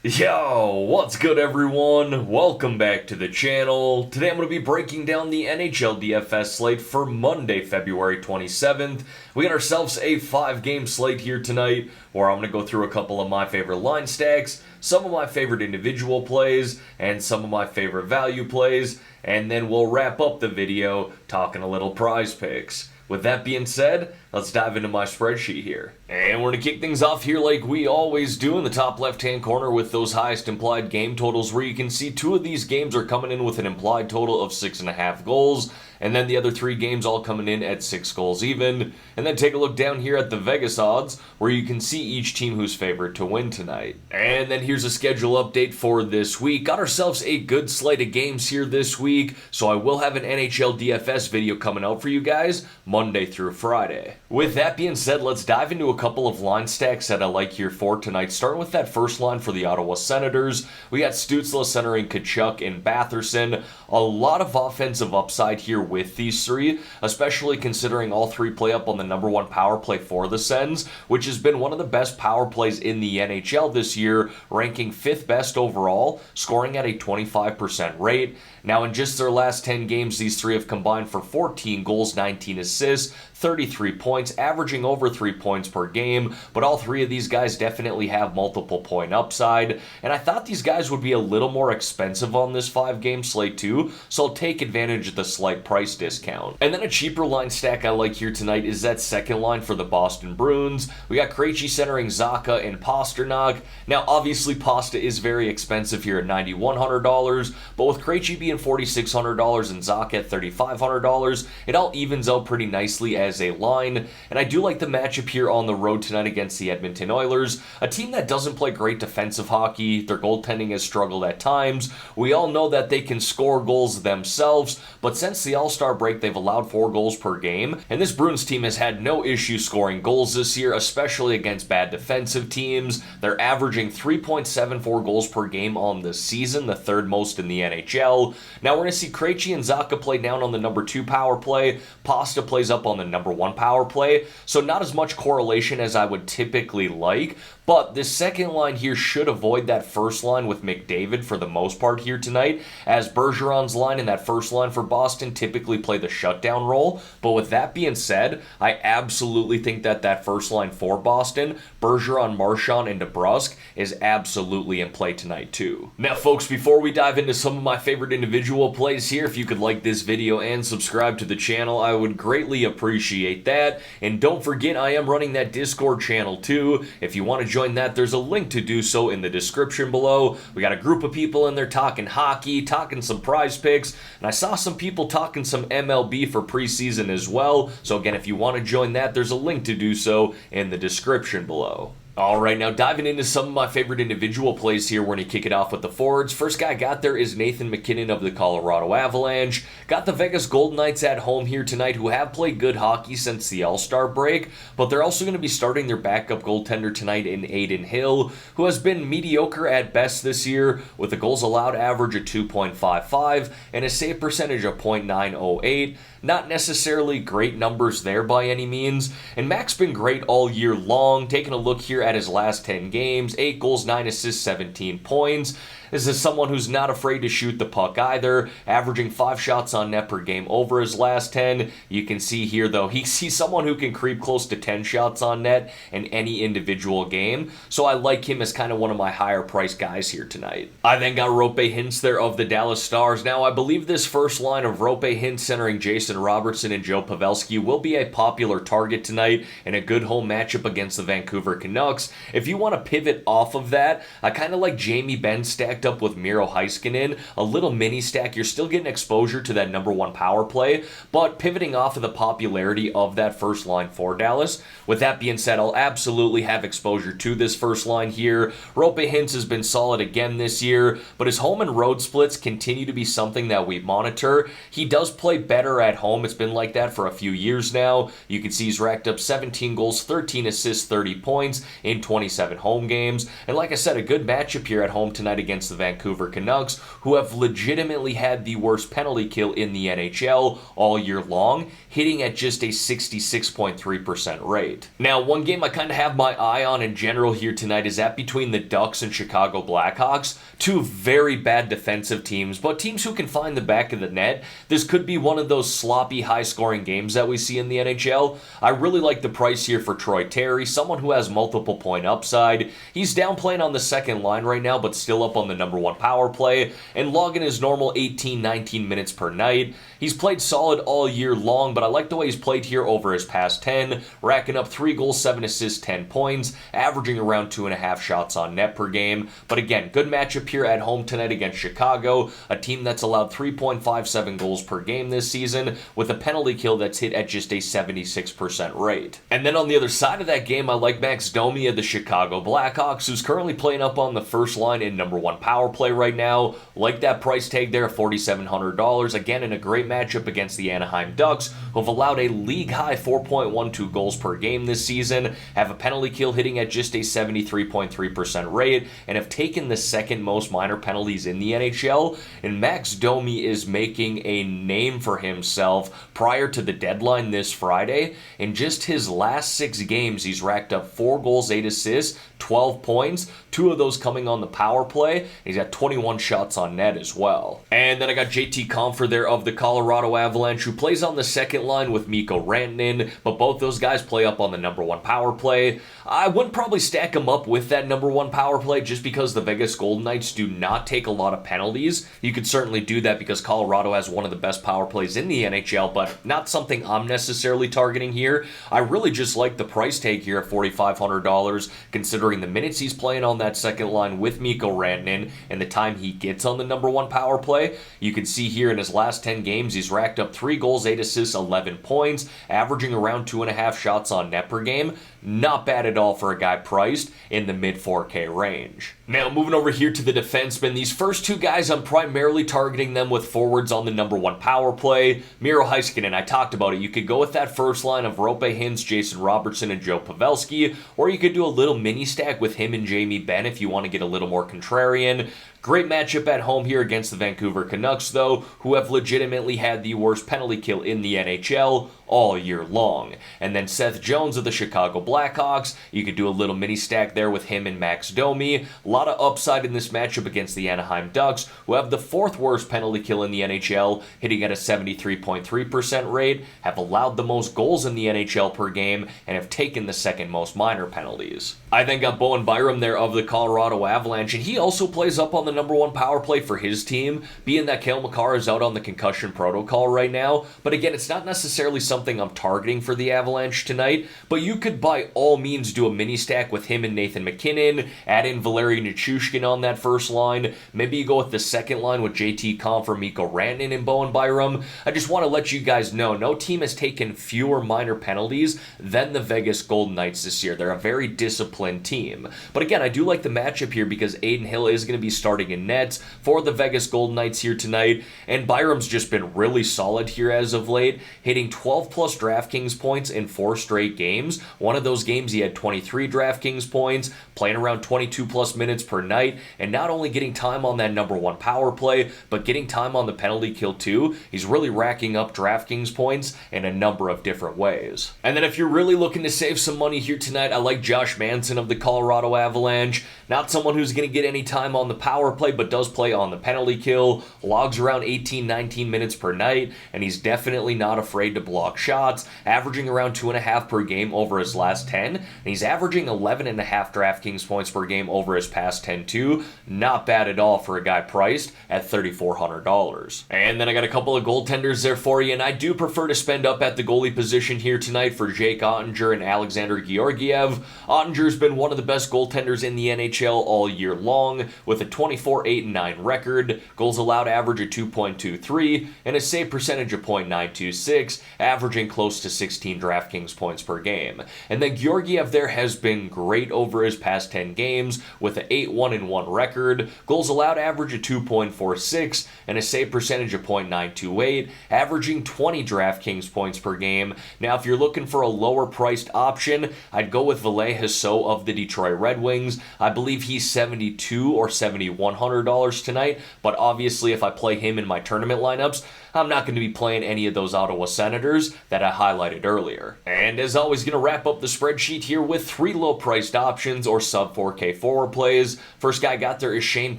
Yo, what's good everyone? Welcome back to the channel. Today I'm going to be breaking down the NHL DFS slate for Monday, February 27th. We got ourselves a 5-game slate here tonight where I'm going to go through a couple of my favorite line stacks, some of my favorite individual plays, and some of my favorite value plays, and then we'll wrap up the video talking a little prize picks. With that being said, let's dive into my spreadsheet here. And we're going to kick things off here like we always do in the top left-hand corner with those highest implied game totals, where you can see 2 of these games are coming in with an implied total of 6.5 goals, and then the other 3 games all coming in at 6 goals even. And then take a look down here at the Vegas odds, where you can see each team who's favored to win tonight. And then here's a schedule update for this week. Got ourselves a good slate of games here this week, so I will have an NHL DFS video coming out for you guys Monday through Friday. With that being said, let's dive into a couple of line stacks that I like here for tonight. Starting with that first line for the Ottawa Senators, we got Stützle centering Tkachuk and Batherson. A lot of offensive upside here with these 3, especially considering all 3 play up on the #1 power play for the Sens, which has been one of the best power plays in the NHL this year, ranking 5th best overall, scoring at a 25% rate. Now in just their last 10 games, these 3 have combined for 14 goals, 19 assists, 33 points, averaging over 3 points per game, but all 3 of these guys definitely have multiple point upside, and I thought these guys would be a little more expensive on this 5-game slate too, so I'll take advantage of the slight price discount. And then a cheaper line stack I like here tonight is that second line for the Boston Bruins. We got Krejci centering Zacha and Pastrnak. Now obviously Pasta is very expensive here at $9,100, but with Krejci being $4,600 and Zacha at $3,500, it all evens out pretty nicely as a line, and I do like the matchup here on the road tonight against the Edmonton Oilers, a team that doesn't play great defensive hockey. Their goaltending has struggled at times. We all know that they can score goals themselves, but since the All-Star break, they've allowed 4 goals per game, and this Bruins team has had no issue scoring goals this year, especially against bad defensive teams. They're averaging 3.74 goals per game on the season, the 3rd most in the NHL. Now we're going to see Krejci and Zacha play down on the #2 power play. Pasta plays up on the #1 power play, so not as much correlation as I would typically like, but this second line here should avoid that first line with McDavid for the most part here tonight, as Bergeron's line and that first line for Boston typically play the shutdown role. But with that being said, I absolutely think that that first line for Boston, Bergeron, Marchand, and DeBrusk, is absolutely in play tonight too. Now folks, before we dive into some of my favorite individual plays here, if you could like this video and subscribe to the channel, I would greatly appreciate that. And don't forget, I am running that Discord channel too. If you want to join that, there's a link to do so in the description below. We got a group of people in there talking hockey, talking some prize picks, and I saw some people talking some MLB for preseason as well. So again, if you want to join that, there's a link to do so in the description below. Alright, now diving into some of my favorite individual plays here. We're going to kick it off with the forwards. First guy I got there is Nathan MacKinnon of the Colorado Avalanche. Got the Vegas Golden Knights at home here tonight, who have played good hockey since the All-Star break, but they're also going to be starting their backup goaltender tonight in Adin Hill, who has been mediocre at best this year, with a goals allowed average of 2.55 and a save percentage of .908. Not necessarily great numbers there by any means, and Mac's been great all year long. Taking a look here at his last 10 games, 8 goals, 9 assists, 17 points. This is someone who's not afraid to shoot the puck either, averaging 5 shots on net per game over his last 10. You can see here, though, he's someone who can creep close to 10 shots on net in any individual game, so I like him as kind of one of my higher priced guys here tonight. I then got Roope Hintz there of the Dallas Stars. Now, I believe this first line of Roope Hintz centering Jason Robertson and Joe Pavelski will be a popular target tonight in a good home matchup against the Vancouver Canucks. If you want to pivot off of that, I kind of like Jamie Benn stacked up with Miro Heiskanen, a little mini stack. You're still getting exposure to that #1 power play, but pivoting off of the popularity of that first line for Dallas. With that being said, I'll absolutely have exposure to this first line here. Roope Hintz has been solid again this year, but his home and road splits continue to be something that we monitor. He does play better at home. It's been like that for a few years now. You can see he's racked up 17 goals, 13 assists, 30 points in 27 home games. And like I said, a good matchup here at home tonight against against the Vancouver Canucks, who have legitimately had the worst penalty kill in the NHL all year long, hitting at just a 66.3% rate. Now, one game I kind of have my eye on in general here tonight is that between the Ducks and Chicago Blackhawks, two very bad defensive teams, but teams who can find the back of the net. This could be one of those sloppy, high-scoring games that we see in the NHL. I really like the price here for Troy Terry, someone who has multiple point upside. He's down playing on the second line right now, but still up on the number one power play, and logging his normal 18-19 minutes per night. He's played solid all year long, but I like the way he's played here over his past 10, racking up 3 goals, 7 assists, 10 points, averaging around 2.5 shots on net per game. But again, good matchup here at home tonight against Chicago, a team that's allowed 3.57 goals per game this season, with a penalty kill that's hit at just a 76% rate. And then on the other side of that game, I like Max Domi of the Chicago Blackhawks, who's currently playing up on the first line in number one power play right now. Like that price tag there, $4,700. Again, in a great matchup against the Anaheim Ducks, who have allowed a league-high 4.12 goals per game this season, have a penalty kill hitting at just a 73.3% rate, and have taken the second most minor penalties in the NHL. And Max Domi is making a name for himself prior to the deadline this Friday. In just his last 6 games, he's racked up 4 goals, 8 assists, 12 points, 2 of those coming on the power play. He's got 21 shots on net as well. And then I got JT Compher there of the Colorado Avalanche, who plays on the second line with Mikko Rantanen, but both those guys play up on the number one power play. I wouldn't probably stack them up with that number one power play just because the Vegas Golden Knights do not take a lot of penalties. You could certainly do that because Colorado has one of the best power plays in the NHL, but not something I'm necessarily targeting here. I really just like the price tag here at $4,500, considering the minutes he's playing on that second line with Mikko Rantanen and the time he gets on the number one power play. You can see here in his last 10 games, he's racked up 3 goals, 8 assists, 11 points, averaging around 2.5 shots on net per game. Not bad at all for a guy priced in the mid 4K range. Now, moving over here to the defensemen, these first 2 guys, I'm primarily targeting them with forwards on the number one power play. Miro Heiskanen, I talked about it. You could go with that first line of Roope Hintz, Jason Robertson, and Joe Pavelski, or you could do a little mini stack with him and Jamie Benn if you want to get a little more contrarian. Great matchup at home here against the Vancouver Canucks, though, who have legitimately had the worst penalty kill in the NHL all year long. And then Seth Jones of the Chicago Blackhawks, you could do a little mini stack there with him and Max Domi. A lot of upside in this matchup against the Anaheim Ducks, who have the 4th worst penalty kill in the NHL, hitting at a 73.3% rate, have allowed the most goals in the NHL per game, and have taken the 2nd most minor penalties. I then got Bowen Byram there of the Colorado Avalanche, and he also plays up on the number one power play for his team, being that Cale Makar is out on the concussion protocol right now. But again, it's not necessarily something I'm targeting for the Avalanche tonight, but you could by all means do a mini stack with him and Nathan McKinnon, add in Valeri Nichushkin on that first line, maybe you go with the second line with JT Compher, Mikko Rantanen, and Bowen Byram. I just want to let you guys know, no team has taken fewer minor penalties than the Vegas Golden Knights this year. They're a very disciplined team. But again, I do like the matchup here because Adin Hill is going to be starting in nets for the Vegas Golden Knights here tonight, and Byram's just been really solid here as of late, hitting 12 plus DraftKings points in 4 straight games. One of those games he had 23 DraftKings points, playing around 22 plus minutes per night, and not only getting time on that number one power play, but getting time on the penalty kill too. He's really racking up DraftKings points in a number of different ways. And then if you're really looking to save some money here tonight, I like Josh Manson of the Colorado Avalanche. Not someone who's going to get any time on the power play, but does play on the penalty kill, logs around 18-19 minutes per night, and he's definitely not afraid to block shots, averaging around 2.5 per game over his last 10, and he's averaging 11.5 DraftKings points per game over his past 10 too. Not bad at all for a guy priced at $3,400. And then I got a couple of goaltenders there for you, and I do prefer to spend up at the goalie position here tonight for Jake Ottinger and Alexander Georgiev. Ottinger's been one of the best goaltenders in the NHL all year long, with a 24-8-9 record, goals allowed average of 2.23, and a save percentage of .926, averaging close to 16 DraftKings points per game. And then Georgiev there has been great over his past 10 games, with an 8-1-1 record, goals allowed average of 2.46, and a save percentage of .928, averaging 20 DraftKings points per game. Now, if you're looking for a lower priced option, I'd go with Ville Husso of the Detroit Red Wings. I believe he's $7,200 or $7,100 tonight, but obviously if I play him in my tournament lineups, I'm not going to be playing any of those Ottawa Senators that I highlighted earlier. And as always, going to wrap up the spreadsheet here with 3 low-priced options or sub-4K forward plays. First guy I got there is Shane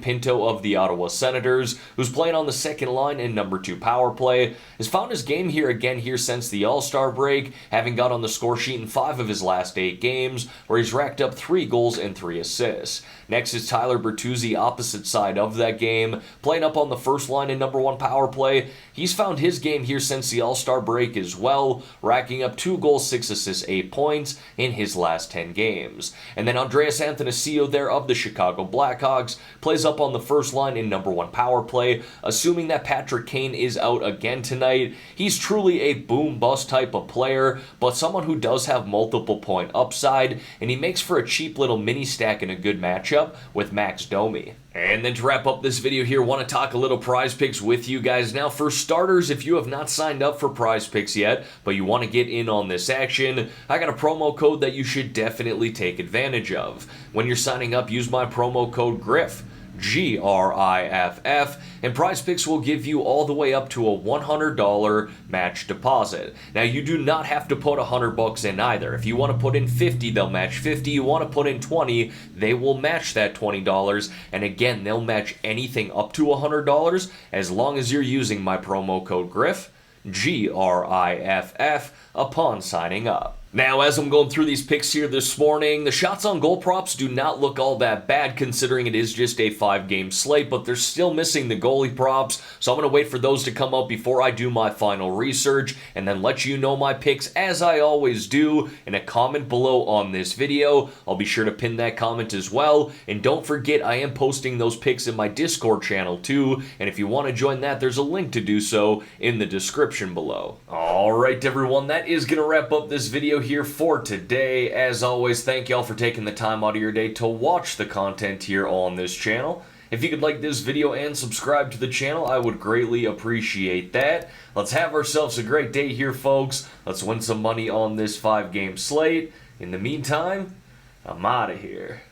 Pinto of the Ottawa Senators, who's playing on the second line in number 2 power play. Has found his game here again since the All-Star break, having got on the score sheet in 5 of his last 8 games, where he's racked up 3 goals and 3 assists. Next is Tyler Bertuzzi, opposite side of that game, playing up on the first line in number 1 power play. He's found his game here since the All-Star break as well, racking up 2 goals, 6 assists, 8 points in his last 10 games. And then Andreas Athanasiou there of the Chicago Blackhawks plays up on the first line in number 1 power play, assuming that Patrick Kane is out again tonight. He's truly a boom-bust type of player, but someone who does have multiple point upside, and he makes for a cheap little mini stack in a good matchup with Max Domi. And then to wrap up this video here, want to talk a little prize picks with you guys. Now, for starters, if you have not signed up for prize picks yet, but you want to get in on this action, I got a promo code that you should definitely take advantage of. When you're signing up, use my promo code GRIFF. GRIFF, and Prize Picks will give you all the way up to a $100 match deposit. Now, you do not have to put $100 in either. If you want to put in 50, they'll match 50. You want to put in 20, they will match that $20. And again, they'll match anything up to $100 as long as you're using my promo code GRIFF, GRIFF, upon signing up. Now, as I'm going through these picks here this morning, the shots on goal props do not look all that bad considering it is just a 5-game slate, but they're still missing the goalie props, so I'm going to wait for those to come out before I do my final research, and then let you know my picks as I always do in a comment below on this video. I'll be sure to pin that comment as well, and don't forget I am posting those picks in my Discord channel too, and if you want to join that, there's a link to do so in the description below. Alright everyone, that is going to wrap up this video here for today. As always, thank y'all for taking the time out of your day to watch the content here on this channel. If you could like this video and subscribe to the channel, I would greatly appreciate that. Let's have ourselves a great day here, folks. Let's win some money on this 5-game slate. In the meantime, I'm out of here.